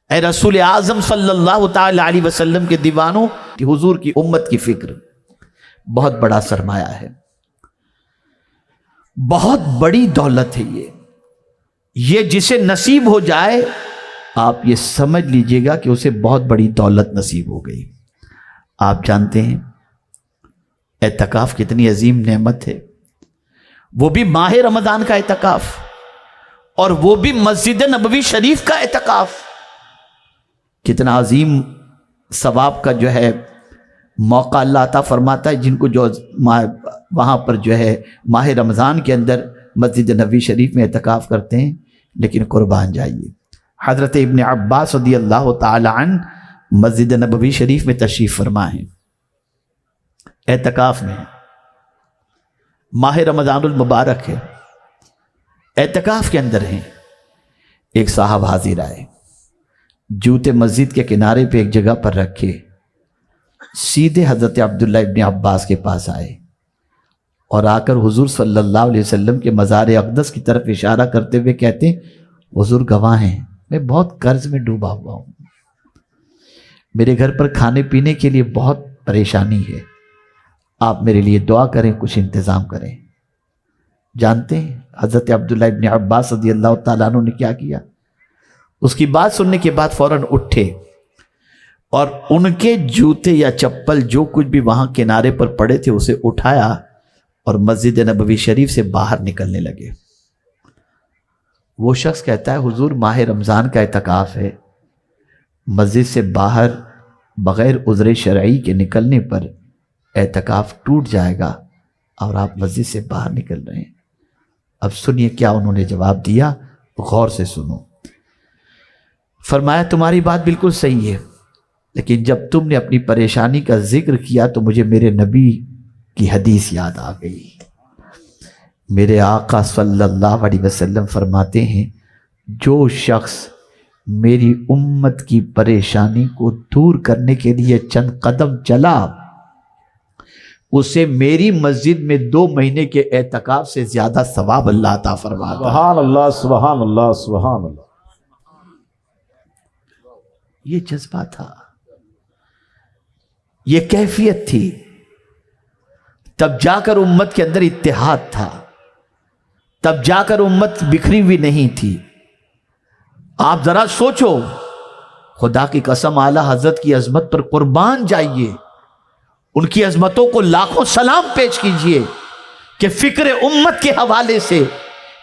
اے رسول اعظم صلی اللہ تعالی علیہ وسلم کے دیوانوں، حضور کی امت کی فکر بہت بڑا سرمایہ ہے، بہت بڑی دولت ہے۔ یہ جسے نصیب ہو جائے آپ یہ سمجھ لیجئے گا کہ اسے بہت بڑی دولت نصیب ہو گئی۔ آپ جانتے ہیں اعتکاف کتنی عظیم نعمت ہے، وہ بھی ماہ رمضان کا اعتکاف، اور وہ بھی مسجد نبوی شریف کا اعتکاف۔ کتنا عظیم ثواب کا جو ہے موقع اللہ عطا فرماتا ہے جن کو جو وہاں پر جو ہے ماہ رمضان کے اندر مسجد نبوی شریف میں اعتکاف کرتے ہیں۔ لیکن قربان جائیے، حضرت ابن عباس رضی اللہ تعالی عنہ مسجد نبوی شریف میں تشریف فرما ہیں، اعتکاف میں، ماہ رمضان المبارک ہے، اعتکاف کے اندر ہیں۔ ایک صاحب حاضر آئے، جوتے مسجد کے کنارے پہ ایک جگہ پر رکھے، سیدھے حضرت عبداللہ ابن عباس کے پاس آئے اور آ کر حضور صلی اللہ علیہ وسلم کے مزار اقدس کی طرف اشارہ کرتے ہوئے کہتے ہیں، حضور گواہ ہیں میں بہت قرض میں ڈوبا ہوا ہوں، میرے گھر پر کھانے پینے کے لیے بہت پریشانی ہے، آپ میرے لیے دعا کریں، کچھ انتظام کریں۔ جانتے ہیں حضرت عبداللہ ابن عباس رضی اللہ تعالیٰ عنہ نے کیا کیا؟ اس کی بات سننے کے بعد فوراً اٹھے اور ان کے جوتے یا چپل جو کچھ بھی وہاں کنارے پر پڑے تھے اسے اٹھایا اور مسجد نبوی شریف سے باہر نکلنے لگے۔ وہ شخص کہتا ہے حضور ماہ رمضان کا اعتکاف ہے، مسجد سے باہر بغیر عذر شرعی کے نکلنے پر اعتکاف ٹوٹ جائے گا اور آپ مسجد سے باہر نکل رہے ہیں۔ اب سنیے کیا انہوں نے جواب دیا، غور سے سنو۔ فرمایا تمہاری بات بالکل صحیح ہے، لیکن جب تم نے اپنی پریشانی کا ذکر کیا تو مجھے میرے نبی کی حدیث یاد آ گئی۔ میرے آقا صلی اللہ علیہ وسلم فرماتے ہیں جو شخص میری امت کی پریشانی کو دور کرنے کے لیے چند قدم چلا اسے میری مسجد میں 2 مہینے کے اعتکاف سے زیادہ ثواب اللہ عطا فرماتا ہے۔ سبحان اللہ سبحان اللہ سبحان اللہ۔ یہ جذبہ تھا، یہ کیفیت تھی، تب جا کر امت کے اندر اتحاد تھا، تب جا کر امت بکھری ہوئی نہیں تھی۔ آپ ذرا سوچو، خدا کی قسم اعلی حضرت کی عظمت پر قربان جائیے، ان کی عظمتوں کو لاکھوں سلام پیش کیجئے کہ فکر امت کے حوالے سے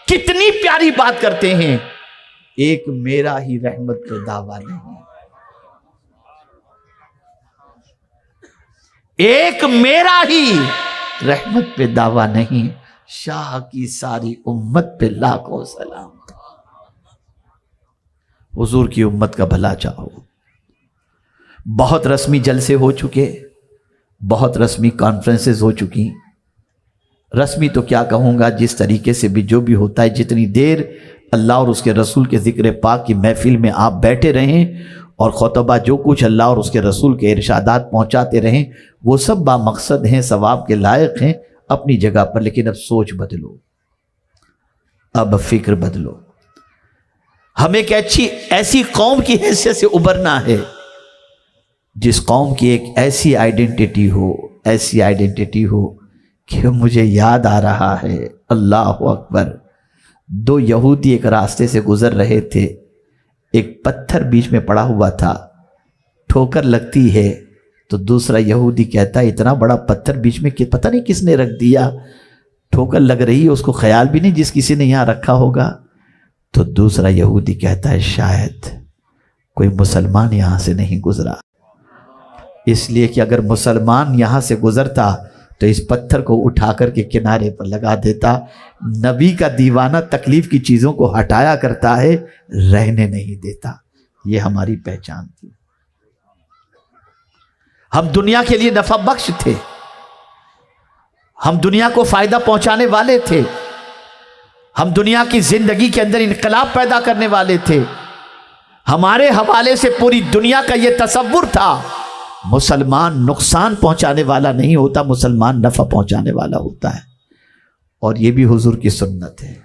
کتنی پیاری بات کرتے ہیں۔ ایک میرا ہی رحمت پہ دعویٰ نہیں، ایک میرا ہی رحمت پہ دعویٰ نہیں، شاہ کی ساری امت پہ لاکھوں سلام۔ حضور کی امت کا بھلا چاہو۔ بہت رسمی جلسے ہو چکے، بہت رسمی کانفرنسز ہو چکی، رسمی تو کیا کہوں گا، جس طریقے سے بھی جو بھی ہوتا ہے، جتنی دیر اللہ اور اس کے رسول کے ذکر پاک کی محفل میں آپ بیٹھے رہیں اور خطبہ جو کچھ اللہ اور اس کے رسول کے ارشادات پہنچاتے رہیں وہ سب بامقصد ہیں، ثواب کے لائق ہیں اپنی جگہ پر، لیکن اب سوچ بدلو، اب فکر بدلو۔ ہم ایک ایسی قوم کی حیثیت سے ابھرنا ہے جس قوم کی ایک ایسی آئیڈینٹی ہو کہ مجھے یاد آ رہا ہے، اللہ اکبر، 2 یہودی ایک راستے سے گزر رہے تھے، ایک پتھر بیچ میں پڑا ہوا تھا، ٹھوکر لگتی ہے تو دوسرا یہودی کہتا ہے اتنا بڑا پتھر بیچ میں پتہ نہیں کس نے رکھ دیا، ٹھوکر لگ رہی ہے، اس کو خیال بھی نہیں جس کسی نے یہاں رکھا ہوگا۔ تو دوسرا یہودی کہتا ہے شاید کوئی مسلمان یہاں سے نہیں گزرا، اس لیے کہ اگر مسلمان یہاں سے گزرتا تو اس پتھر کو اٹھا کر کے کنارے پر لگا دیتا۔ نبی کا دیوانہ تکلیف کی چیزوں کو ہٹایا کرتا ہے، رہنے نہیں دیتا۔ یہ ہماری پہچان تھی۔ ہم دنیا کے لیے نفع بخش تھے، ہم دنیا کو فائدہ پہنچانے والے تھے، ہم دنیا کی زندگی کے اندر انقلاب پیدا کرنے والے تھے۔ ہمارے حوالے سے پوری دنیا کا یہ تصور تھا مسلمان نقصان پہنچانے والا نہیں ہوتا، مسلمان نفع پہنچانے والا ہوتا ہے، اور یہ بھی حضور کی سنت ہے۔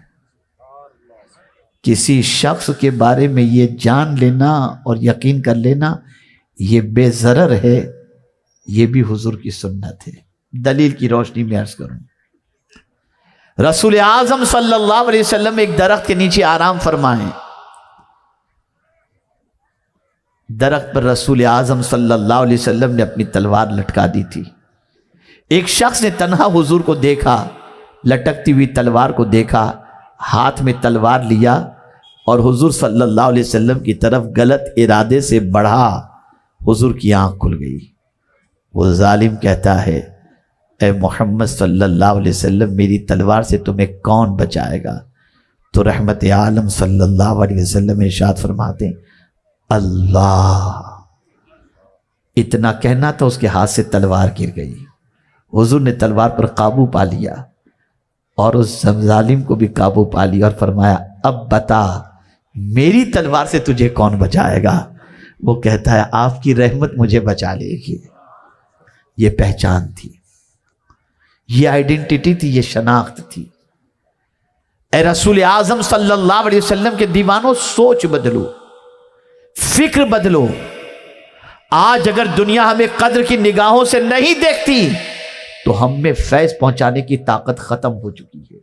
کسی شخص کے بارے میں یہ جان لینا اور یقین کر لینا یہ بے ضرر ہے، یہ بھی حضور کی سنت ہے۔ دلیل کی روشنی میں عرض کروں، رسول اعظم صلی اللہ علیہ وسلم ایک درخت کے نیچے آرام فرمائیں، درخت پر رسول اعظم صلی اللہ علیہ وسلم نے اپنی تلوار لٹکا دی تھی۔ ایک شخص نے تنہا حضور کو دیکھا، لٹکتی ہوئی تلوار کو دیکھا، ہاتھ میں تلوار لیا اور حضور صلی اللہ علیہ وسلم کی طرف غلط ارادے سے بڑھا۔ حضور کی آنکھ کھل گئی۔ وہ ظالم کہتا ہے، اے محمد صلی اللہ علیہ وسلم، میری تلوار سے تمہیں کون بچائے گا؟ تو رحمت عالم صلی اللہ علیہ وسلم ارشاد فرماتے ہیں، اللہ۔ اتنا کہنا تھا، اس کے ہاتھ سے تلوار گر گئی۔ حضور نے تلوار پر قابو پا لیا اور اس ظالم کو بھی قابو پا لیا اور فرمایا، اب بتا میری تلوار سے تجھے کون بچائے گا؟ وہ کہتا ہے، آپ کی رحمت مجھے بچا لے گی۔ یہ پہچان تھی، یہ آئیڈینٹی تھی، یہ شناخت تھی۔ اے رسول اعظم صلی اللہ علیہ وسلم کے دیوانوں، سوچ بدلو، فکر بدلو۔ آج اگر دنیا ہمیں قدر کی نگاہوں سے نہیں دیکھتی تو ہم میں فیض پہنچانے کی طاقت ختم ہو چکی ہے،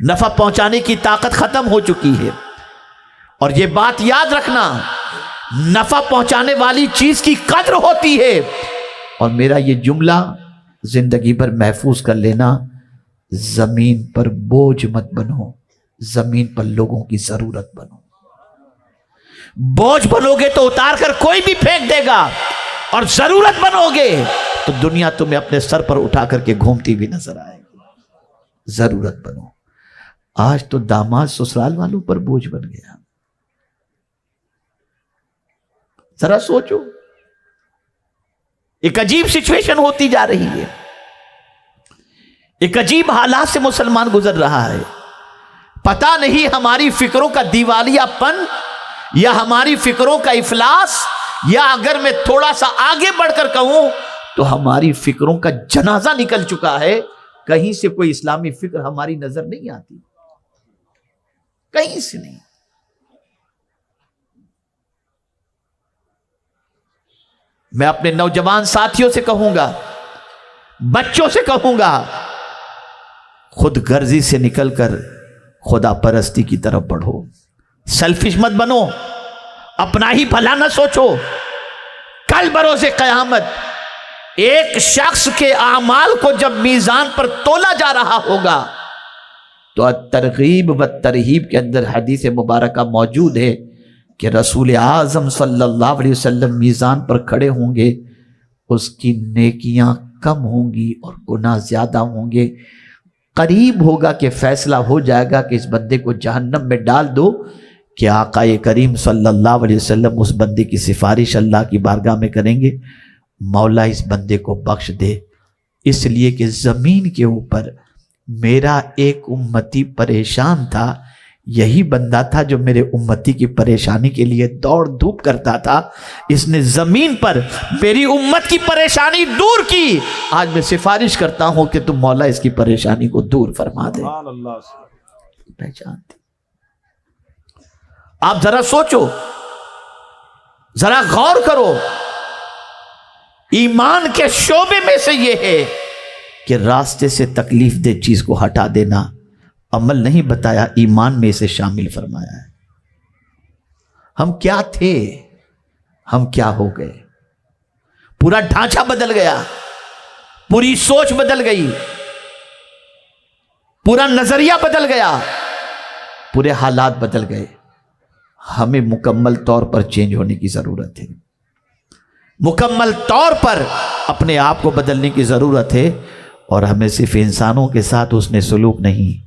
نفع پہنچانے کی طاقت ختم ہو چکی ہے۔ اور یہ بات یاد رکھنا، نفع پہنچانے والی چیز کی قدر ہوتی ہے۔ اور میرا یہ جملہ زندگی بھر محفوظ کر لینا، زمین پر بوجھ مت بنو، زمین پر لوگوں کی ضرورت بنو۔ بوجھ بنو گے تو اتار کر کوئی بھی پھینک دے گا، اور ضرورت بنو گے تو دنیا تمہیں اپنے سر پر اٹھا کر کے گھومتی بھی نظر آئے گی۔ ضرورت بنو۔ آج تو داماد سسرال والوں پر بوجھ بن گیا۔ ذرا سوچو، ایک عجیب سچویشن ہوتی جا رہی ہے، ایک عجیب حالات سے مسلمان گزر رہا ہے۔ پتہ نہیں ہماری فکروں کا دیوالیہ پن، یا ہماری فکروں کا افلاس، یا اگر میں تھوڑا سا آگے بڑھ کر کہوں تو ہماری فکروں کا جنازہ نکل چکا ہے۔ کہیں سے کوئی اسلامی فکر ہماری نظر نہیں آتی، کہیں سے نہیں۔ میں اپنے نوجوان ساتھیوں سے کہوں گا، بچوں سے کہوں گا، خود غرضی سے نکل کر خدا پرستی کی طرف بڑھو۔ سیلفش مت بنو، اپنا ہی بھلا نہ سوچو۔ کل بروز قیامت ایک شخص کے اعمال کو جب میزان پر تولا جا رہا ہوگا تو ترغیب و ترہیب کے اندر حدیث مبارکہ موجود ہے کہ رسول اعظم صلی اللہ علیہ وسلم میزان پر کھڑے ہوں گے، اس کی نیکیاں کم ہوں گی اور گناہ زیادہ ہوں گے۔ قریب ہوگا کہ فیصلہ ہو جائے گا کہ اس بندے کو جہنم میں ڈال دو، کہ آقا کریم صلی اللہ علیہ وسلم اس بندے کی سفارش اللہ کی بارگاہ میں کریں گے، مولا اس بندے کو بخش دے، اس لیے کہ زمین کے اوپر میرا ایک امتی پریشان تھا، یہی بندہ تھا جو میرے امتی کی پریشانی کے لیے دوڑ دھوپ کرتا تھا، اس نے زمین پر میری امت کی پریشانی دور کی۔ آج میں سفارش کرتا ہوں کہ تم مولا اس کی پریشانی کو دور فرما دے۔ پہچان تھی۔ آپ ذرا سوچو، ذرا غور کرو، ایمان کے شعبے میں سے یہ ہے کہ راستے سے تکلیف دہ چیز کو ہٹا دینا، عمل نہیں بتایا، ایمان میں اسے شامل فرمایا ہے۔ ہم کیا تھے، ہم کیا ہو گئے، پورا ڈھانچہ بدل گیا، پوری سوچ بدل گئی، پورا نظریہ بدل گیا، پورے حالات بدل گئے۔ ہمیں مکمل طور پر چینج ہونے کی ضرورت ہے، مکمل طور پر اپنے آپ کو بدلنے کی ضرورت ہے۔ اور ہمیں صرف انسانوں کے ساتھ اس نے سلوک نہیں،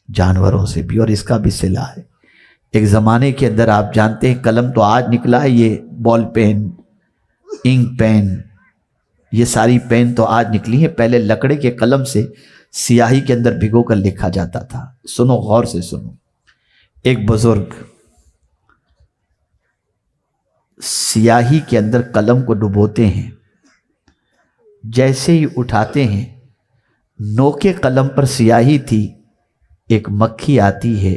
جانوروں سے بھی، اور اس کا بھی صلہ ہے۔ ایک زمانے کے اندر آپ جانتے ہیں، قلم تو آج نکلا ہے، یہ بال پین، انک پین، یہ ساری پین تو آج نکلی ہیں، پہلے لکڑے کے قلم سے سیاہی کے اندر بھگو کر لکھا جاتا تھا۔ سنو، غور سے سنو، ایک بزرگ سیاہی کے اندر قلم کو ڈبوتے ہیں، جیسے ہی اٹھاتے ہیں، نوکے قلم پر سیاہی تھی، ایک مکھی آتی ہے،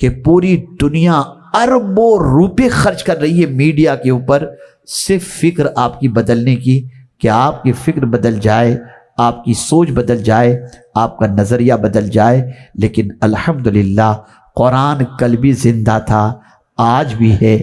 کہ پوری دنیا اربوں روپے خرچ کر رہی ہے میڈیا کے اوپر صرف فکر آپ کی بدلنے کی، کہ آپ کی فکر بدل جائے، آپ کی سوچ بدل جائے، آپ کا نظریہ بدل جائے. لیکن الحمدللہ قرآن کل بھی زندہ تھا، آج بھی ہے،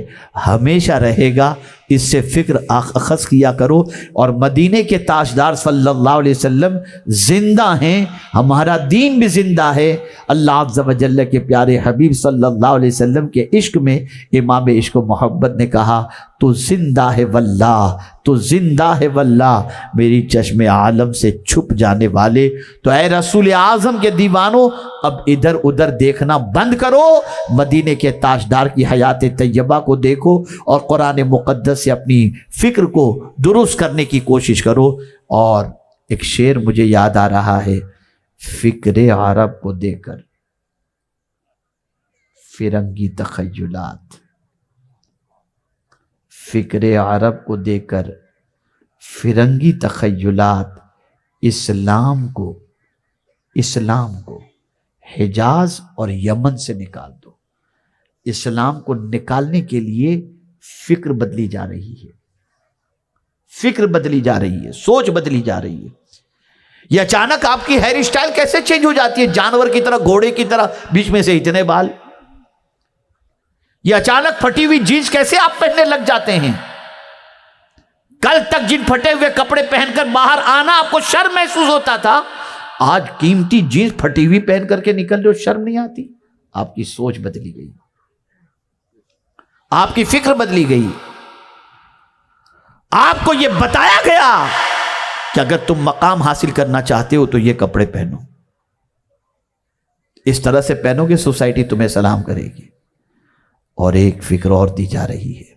ہمیشہ رہے گا. اس سے فکر اخذ کیا کرو. اور مدینے کے تاجدار صلی اللہ علیہ وسلم زندہ ہیں، ہمارا دین بھی زندہ ہے. اللہ عز و جل کے پیارے حبیب صلی اللہ علیہ وسلم کے عشق میں امام عشق و محبت نے کہا تو زندہ ہے واللہ، تو زندہ ہے واللہ، میری چشم عالم سے چھپ جانے والے. تو اے رسول اعظم کے دیوانوں، اب ادھر ادھر دیکھنا بند کرو، مدینے کے تاجدار کی حیات طیبہ کو دیکھو اور قرآن مقدس سے اپنی فکر کو درست کرنے کی کوشش کرو. اور ایک شعر مجھے یاد آ رہا ہے، فکر عرب کو دے کر فرنگی تخیلات، فکر عرب کو دے کر فرنگی تخیلات، اسلام کو حجاز اور یمن سے نکال دو. اسلام کو نکالنے کے لیے فکر بدلی جا رہی ہے، فکر بدلی جا رہی ہے، سوچ بدلی جا رہی ہے. یہ اچانک آپ کی ہیئر اسٹائل کیسے چینج ہو جاتی ہے؟ جانور کی طرح، گھوڑے کی طرح، بیچ میں سے اتنے بال. یہ اچانک پھٹی ہوئی جینس کیسے آپ پہننے لگ جاتے ہیں؟ کل تک جن پھٹے ہوئے کپڑے پہن کر باہر آنا آپ کو شرم محسوس ہوتا تھا، آج قیمتی جینس پھٹی ہوئی پہن کر کے نکل رہے ہو، شرم نہیں آتی؟ آپ کی سوچ بدلی گئی، آپ کی فکر بدلی گئی. آپ کو یہ بتایا گیا کہ اگر تم مقام حاصل کرنا چاہتے ہو تو یہ کپڑے پہنو، اس طرح سے پہنو گے سوسائٹی تمہیں سلام کرے گی. اور ایک فکر اور دی جا رہی ہے،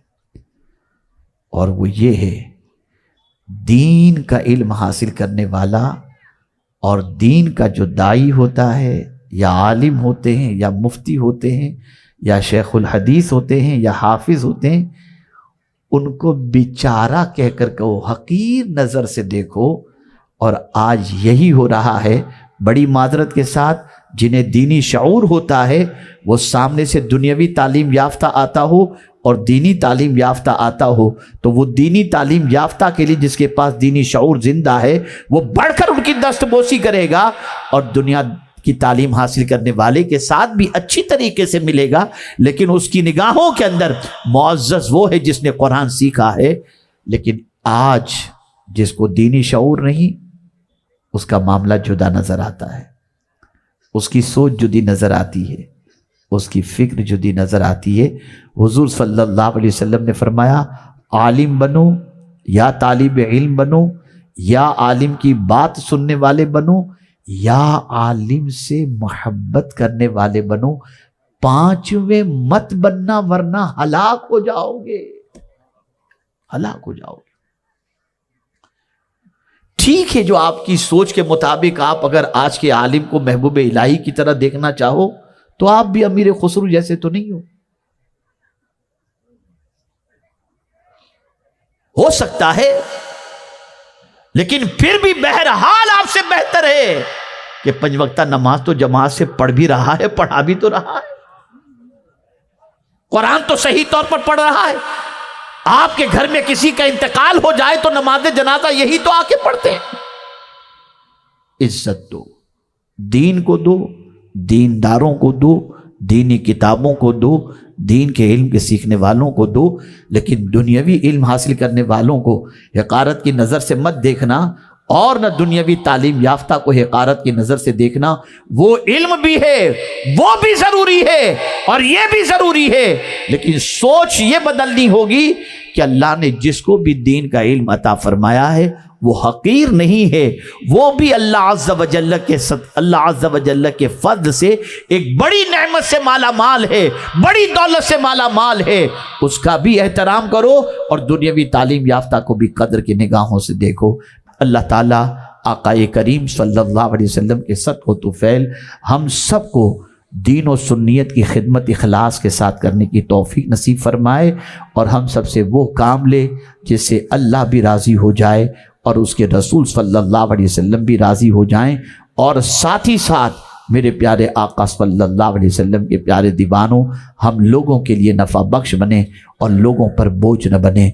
اور وہ یہ ہے، دین کا علم حاصل کرنے والا اور دین کا جو داعی ہوتا ہے، یا عالم ہوتے ہیں، یا مفتی ہوتے ہیں، یا شیخ الحدیث ہوتے ہیں، یا حافظ ہوتے ہیں، ان کو بیچارہ کہہ کر کہو، حقیر نظر سے دیکھو. اور آج یہی ہو رہا ہے، بڑی معذرت کے ساتھ. جنہیں دینی شعور ہوتا ہے وہ سامنے سے دنیاوی تعلیم یافتہ آتا ہو اور دینی تعلیم یافتہ آتا ہو، تو وہ دینی تعلیم یافتہ کے لیے جس کے پاس دینی شعور زندہ ہے وہ بڑھ کر ان کی دست بوسی کرے گا، اور دنیا کی تعلیم حاصل کرنے والے کے ساتھ بھی اچھی طریقے سے ملے گا. لیکن اس کی نگاہوں کے اندر معزز وہ ہے جس نے قرآن سیکھا ہے. لیکن آج جس کو دینی شعور نہیں، اس کا معاملہ جدا نظر آتا ہے، اس کی سوچ جدی نظر آتی ہے، اس کی فکر جدی نظر آتی ہے. حضور صلی اللہ علیہ وسلم نے فرمایا، عالم بنو یا طالب علم بنو، یا عالم کی بات سننے والے بنو، یا عالم سے محبت کرنے والے بنو، پانچویں مت بننا ورنہ ہلاک ہو جاؤ گے، ہلاک ہو جاؤ گے. ٹھیک ہے، جو آپ کی سوچ کے مطابق آپ اگر آج کے عالم کو محبوب الہی کی طرح دیکھنا چاہو تو آپ بھی امیر خسرو جیسے تو نہیں ہو سکتا ہے، لیکن پھر بھی بہرحال آپ سے بہتر ہے کہ 5 وقتہ نماز تو جماعت سے پڑھ بھی رہا ہے، پڑھا بھی تو رہا ہے، قرآن تو صحیح طور پر پڑھ رہا ہے. آپ کے گھر میں کسی کا انتقال ہو جائے تو نماز جنازہ یہی تو آ کے پڑھتے ہیں. عزت دو، دین کو دو، دینداروں کو دو، دینی کتابوں کو دو، دین کے علم کے سیکھنے والوں کو دو. لیکن دنیاوی علم حاصل کرنے والوں کو حقارت کی نظر سے مت دیکھنا، اور نہ دنیاوی تعلیم یافتہ کو حقارت کی نظر سے دیکھنا. وہ علم بھی ہے، وہ بھی ضروری ہے، اور یہ بھی ضروری ہے، لیکن سوچ یہ بدلنی ہوگی کہ اللہ نے جس کو بھی دین کا علم عطا فرمایا ہے وہ حقیر نہیں ہے، وہ بھی اللہ عز و جل کے فضل سے ایک بڑی نعمت سے مالا مال ہے، بڑی دولت سے مالا مال ہے. اس کا بھی احترام کرو اور دنیاوی تعلیم یافتہ کو بھی قدر کی نگاہوں سے دیکھو. اللہ تعالیٰ آقا کریم صلی اللہ علیہ وسلم کے صدق و طفیل ہم سب کو دین و سنیت کی خدمت اخلاص کے ساتھ کرنے کی توفیق نصیب فرمائے، اور ہم سب سے وہ کام لے جس سے اللہ بھی راضی ہو جائے اور اس کے رسول صلی اللہ علیہ وسلم بھی راضی ہو جائیں، اور ساتھ ہی ساتھ میرے پیارے آقا صلی اللہ علیہ وسلم کے پیارے دیوانوں، ہم لوگوں کے لیے نفع بخش بنیں اور لوگوں پر بوجھ نہ بنیں۔